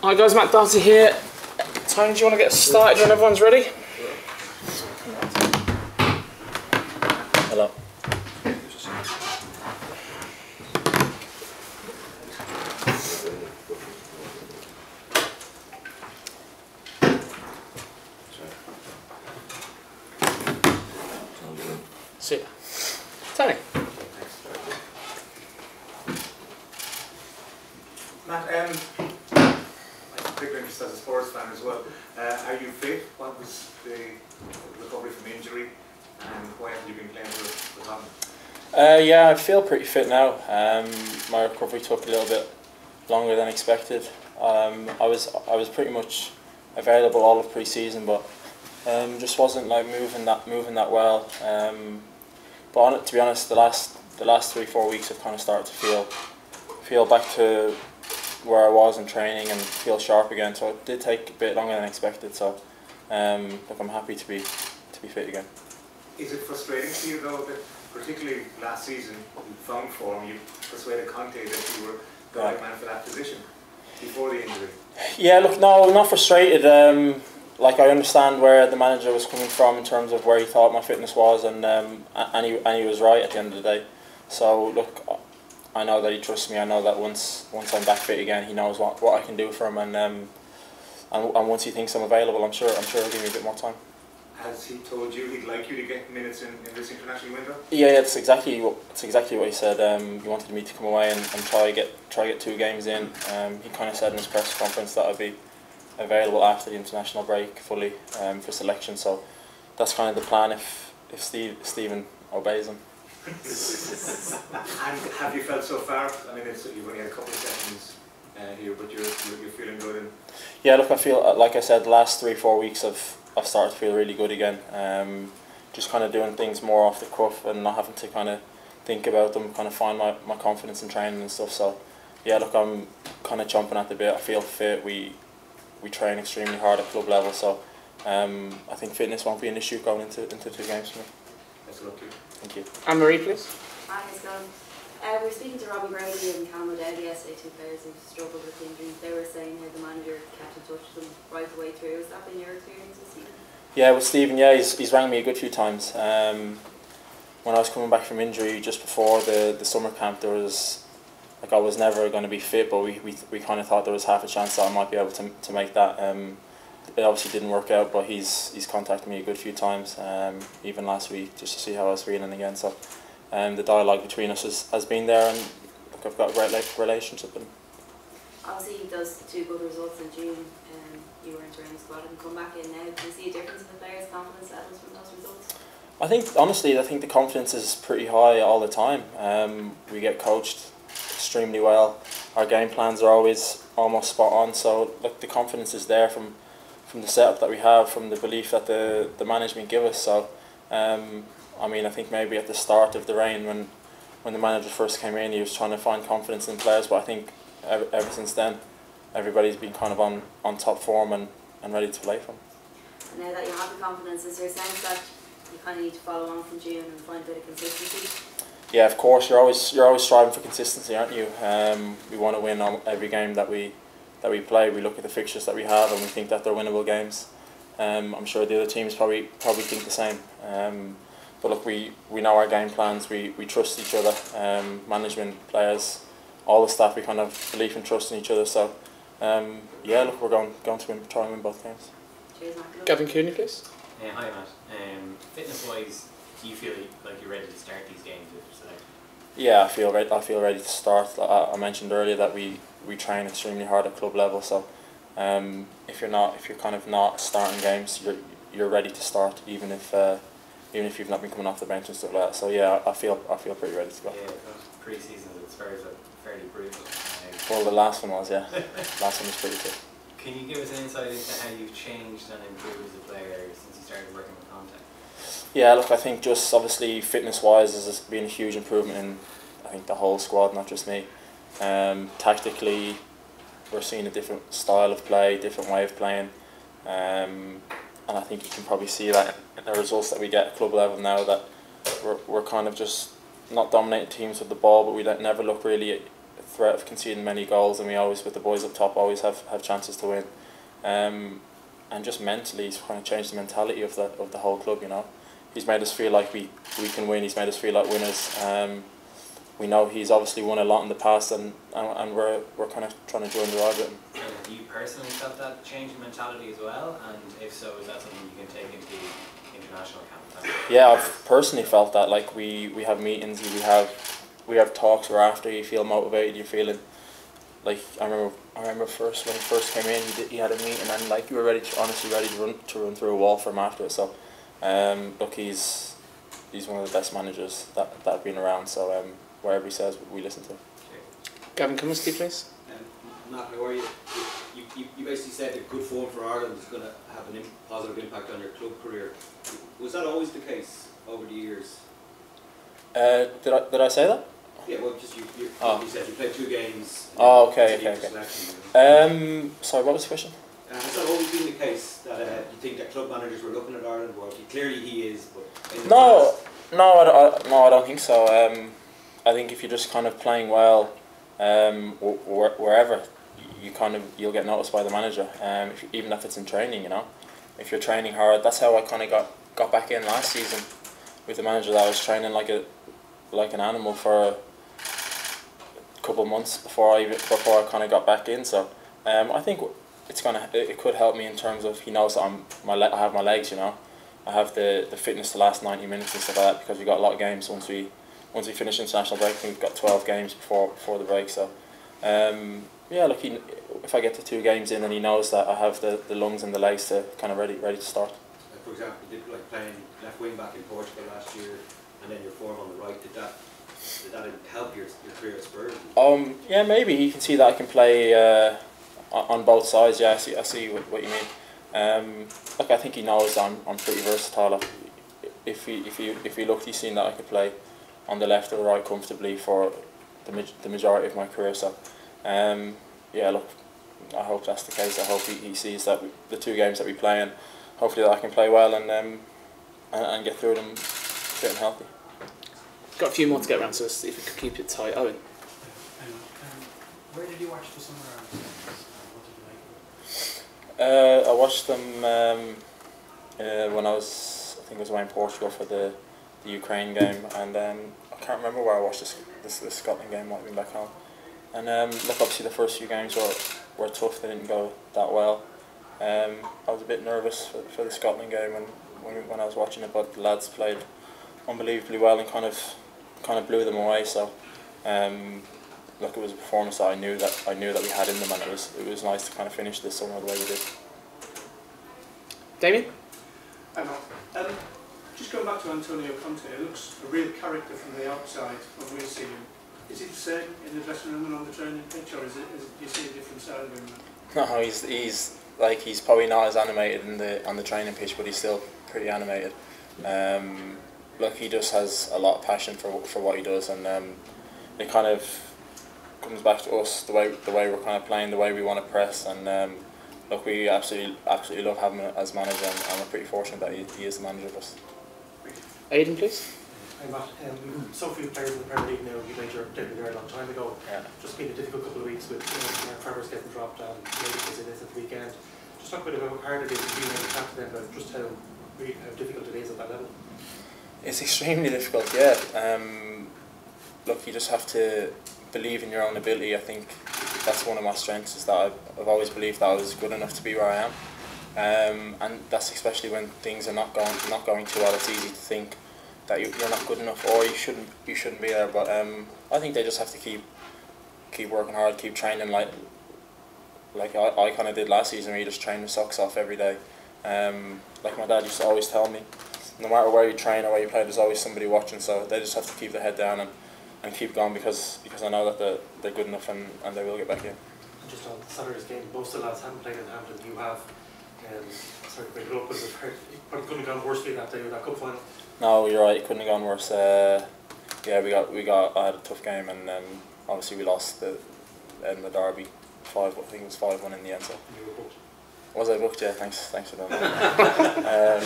Hi guys, Matt Doherty here. Tony, do you want to get started when everyone's ready? Hello. See ya. Tony. Matt, big interest as a sports fan as well. Are you fit? What was the recovery from injury, and why haven't you been playing for Tottenham? Yeah, I feel pretty fit now. My recovery took a little bit longer than expected. I was pretty much available all of pre-season, but just wasn't like moving that well. But to be honest, the last 3-4 weeks I've kind of started to feel back to where I was in training and feel sharp again. So it did take a bit longer than expected. So look, I'm happy to be fit again. Is it frustrating to you though that particularly last season you found form, you persuaded Conte that you were the right man for that position before the injury? Yeah, look, no, not frustrated. Like I understand where the manager was coming from in terms of where he thought my fitness was, and he was right at the end of the day. So look, I know that he trusts me. I know that once I'm back fit again, he knows what I can do for him, and once he thinks I'm available, I'm sure he'll give me a bit more time. Has he told you he'd like you to get minutes in this international window? Yeah, it's exactly what he said. He wanted me to come away and try get 2 games in. He kind of said in his press conference that I'd be available after the international break fully for selection. So that's kind of the plan if Stephen obeys him. And have you felt so far? I mean, you've only had a couple of sessions here, but you're feeling good. And yeah, look, I feel like I said, the last 3-4 weeks I've started to feel really good again. Just kind of doing things more off the cuff and not having to kind of think about them. Kind of find my confidence in training and stuff. So yeah, look, I'm kind of chomping at the bit. I feel fit. We train extremely hard at club level, so I think fitness won't be an issue going into 2 games for me. Best of luck to you. Thank you. Anne-Marie, please. Hi, how's it going? We were speaking to Robbie Brady and Callum O'Dowd yesterday, 2 players who struggled with injuries. They were saying how the manager kept in touch with them right the way through. Has that been your experience with Stephen? Yeah, with Stephen, yeah, he's rang me a good few times. When I was coming back from injury just before the summer camp, there was, like, I was never going to be fit, but we kind of thought there was half a chance that I might be able to make that. It obviously didn't work out, but he's contacted me a good few times, even last week, just to see how I was feeling again. So the dialogue between us has been there, and look, I've got a great relationship with him. Obviously, those 2 good results in June, you were entering the squad and come back in now. Do you see a difference in the players' confidence levels from those results? I think, honestly, the confidence is pretty high all the time. We get coached extremely well. Our game plans are always almost spot on. So look, the confidence is there from the setup that we have, from the belief that the management give us. So I mean, I think maybe at the start of the reign, when the manager first came in, he was trying to find confidence in players, but I think ever since then everybody's been kind of on top form and ready to play for him. And now that you have the confidence, is there a sense that you kind of need to follow on from June and find a bit of consistency? Yeah, of course, you're always striving for consistency, aren't you? We want to win on every game that we play. We look at the fixtures that we have and we think that they're winnable games. I'm sure the other teams probably think the same. But look, we know our game plans. We trust each other. Management, players, all the staff. We kind of believe and trust in each other. So yeah, look, we're going to try and win both games. Cheers, Matt. Gavin Cooney, please. Hi, Matt. Fitness-wise, do you feel like you're ready to start these games if selected? Yeah, I feel ready to start. I mentioned earlier that we train extremely hard at club level. So if you're kind of not starting games, you're ready to start, even if you've not been coming off the bench and stuff like that. So yeah, I feel pretty ready to go. Yeah, pre-season at Spurs are fairly brutal. Well, the last one was, yeah. Last one was pretty tough. Can you give us an insight into how you've changed and improved as a player since you started working with Conte? Yeah, look, I think just obviously fitness-wise has been a huge improvement in, I think, the whole squad, not just me. Tactically, we're seeing a different style of play, different way of playing, and I think you can probably see that in the results that we get at club level now, that we're kind of just not dominating teams with the ball, but we don't never look really a threat of conceding many goals, and we always, with the boys up top, always have chances to win. And just mentally, he's kind of changed the mentality of the whole club. You know, he's made us feel like we can win. He's made us feel like winners. We know he's obviously won a lot in the past, and we're kind of trying to join the ride with him. Have you personally felt that change in mentality as well? And if so, is that something you can take into international camp? Yeah, I've personally felt that. Like we have meetings, we have talks where after you feel motivated, you're feeling like I remember first when he first came in, he had a meeting and like you were honestly ready to run through a wall from after it. So look, he's one of the best managers that have been around. So whatever he says, we listen to. Gavin Cummiskey, please. Matt, how are you? You basically said that good form for Ireland is going to have a positive impact on your club career. Was that always the case over the years? Did I say that? Yeah, well, just you said you played 2 games. Oh, okay. Sorry, what was the question? Has that always been the case that you think that club managers were looking at Ireland? Well, clearly he is, but in the past... I don't think so. I think if you're just kind of playing well, wherever, you'll get noticed by the manager. Even if it's in training, you know, if you're training hard. That's how I kind of got back in last season with the manager. That I was training like an animal for a couple of months before I kind of got back in. So I think it could help me in terms of he knows that I have my legs. You know, I have the fitness to last 90 minutes and stuff like that, because we got a lot of games once we finish international break. I think we've got 12 games before the break. So yeah, look, if I get to 2 games in and he knows that I have the lungs and the legs to kind of ready to start. Like for example, did like playing left wing back in Portugal last year, and then your form on the right, did that help your career at Spurs? Yeah, maybe he can see that I can play on both sides. Yeah, I see what you mean. Look, I think he knows that I'm pretty versatile. If he looked, he's seen that I could play on the left or the right comfortably for the majority of my career. So yeah, look, I hope that's the case. I hope he sees that the 2 games that we play, and hopefully that I can play well and get through them fit and healthy. Got a few more to get around, so if we could keep it tight. Owen. Where did you watch the Summer Arms? What did you like? I watched them when I think it was away in Portugal for the Ukraine game, and I can't remember where I watched the Scotland game. Might have been back home. And look, obviously the first few games were tough. They didn't go that well. I was a bit nervous for the Scotland game when I was watching it, but the lads played unbelievably well and kind of blew them away. So look, it was a performance that I knew that we had in them, and it was nice to kind of finish this summer the way we did. Damien? I know. Just going back to Antonio Conte, it looks a real character from the outside when we see him. Is he the same in the dressing room and on the training pitch, or do you see a different side of him? No, he's probably not as animated on the training pitch, but he's still pretty animated. Look, he just has a lot of passion for what he does, and it kind of comes back to us, the way we're kind of playing, the way we want to press, and look, we absolutely love having him as manager, and we're pretty fortunate that he is the manager of us. Aidan, please. Hi Matt, so few players in the Premier League now, you made your debut there a long time ago. Yeah. Just been a difficult couple of weeks with Mark Trevor's getting dropped and maybe was in this at the weekend. Just talk a bit about how hard it is to be able to chat to them about just how difficult it is at that level. It's extremely difficult, yeah. Look, you just have to believe in your own ability. I think that's one of my strengths, is that I've always believed that I was good enough to be where I am. And that's especially when things are not going too well. It's easy to think that you're not good enough, or you shouldn't be there. But I think they just have to keep working hard, keep training like I kind of did last season, where you just train your socks off every day. Like my dad used to always tell me, no matter where you train or where you play, there's always somebody watching. So they just have to keep their head down and keep going, because I know that they're good enough and they will get back in. Just on Saturday's game, most of the lads haven't played in Hampton. You have. Sorry to break it up, but it probably couldn't have gone worse for you that day with that cup final. No, you're right. It couldn't have gone worse. Yeah, I had a tough game, and obviously we lost the Edinburgh Derby 5. I think it was 5-1 in the end. So. You were booked. Was I booked? Yeah, thanks for that.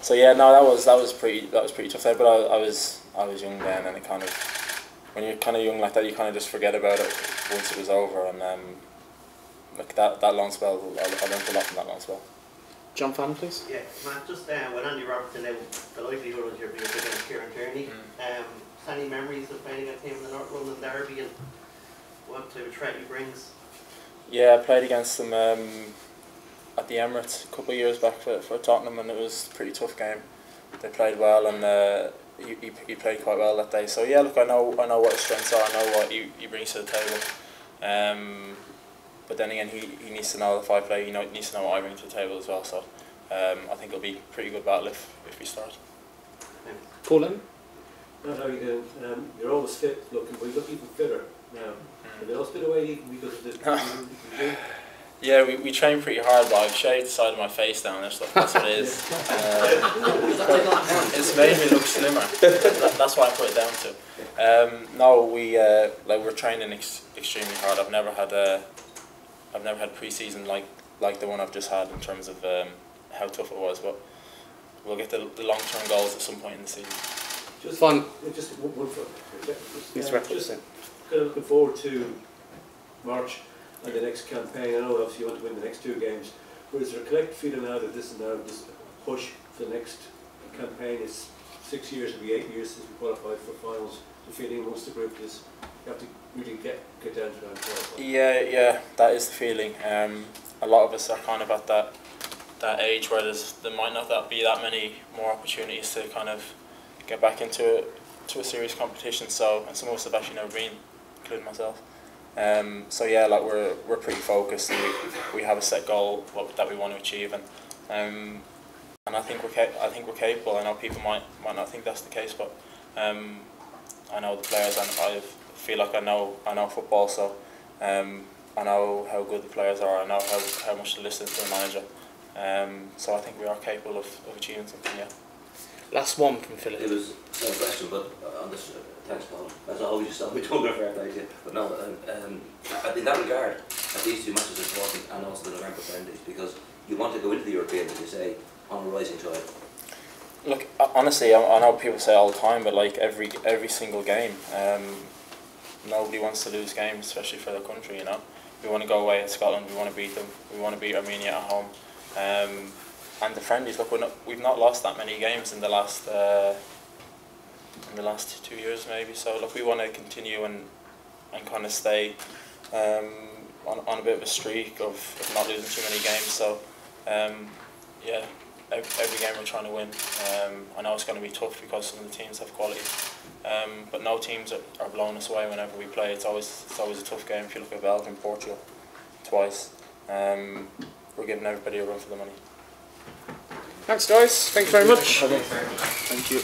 So yeah, no, that was pretty tough there. But I I was young then, and it kind of, when you're kind of young like that, you kind of just forget about it once it was over. And like that loan spell, I learned a lot from that loan spell. John Fan, please. Yeah, Matt, just when Andy Robertson out, the likelihood was you're being against Kieran Tierney. Any memories of playing against him in the North London Derby and what type of threat he brings? Yeah, I played against him at the Emirates a couple of years back for Tottenham, and it was a pretty tough game. They played well, and he played quite well that day. So yeah, look, I know what his strengths are. I know what he brings to the table. But then again, he needs to know if I play. He needs to know what I bring to the table as well. So I think it'll be a pretty good battle if we start. Paul in? How are you doing? You're always fit looking, but you look even fitter now. Have you lost a bit of weight even because of the Yeah, we train pretty hard, but I've shaved the side of my face down. That's what it is. It's made me look slimmer. That's why I put it down to. No, we're training extremely hard. I've never had pre-season like the one I've just had in terms of how tough it was. But we'll get the long-term goals at some point in the season. Just fun. Just one foot. Just kind of looking forward to March and the next campaign. I know obviously you want to win the next 2 games, but is there a collective feeling now that this push for the next campaign is 6 years, it'll be 8 years since we qualified for finals? The feeling amongst the group is you have to really get down to that. Yeah, that is the feeling. A lot of us are kind of at that age where there might not be that many more opportunities to kind of get back into a serious competition. So, and some of us have actually never been, including myself. So yeah, like we're pretty focused. And we have a set goal that we want to achieve, and I think we're capable. I know people might not think that's the case, but I know the players, and I feel like I know football. So I know how good the players are. I know how much to listen to the manager. So I think we are capable of achieving something. Yeah. Last one from Philip. It was no question, but on this, thanks, Paul. As always, you stop me talking fair play to you. But no, in that regard, these 2 matches are important, and also the November friendlies, because you want to go into the European, as you say, on a rising tide. Look, honestly, I know people say all the time, but like every single game, nobody wants to lose games, especially for their country. You know, we want to go away at Scotland. We want to beat them. We want to beat Armenia at home. And the friendlies, look, we've not lost that many games in the last 2 years maybe. So look, we want to continue and kind of stay on a bit of a streak of not losing too many games. So yeah, every game we're trying to win. I know it's going to be tough because some of the teams have quality, but no teams are blowing us away whenever we play. It's always a tough game. If you look at Belgium, Portugal, twice, we're giving everybody a run for the money. Thanks, guys. Thank you very much. Thank you.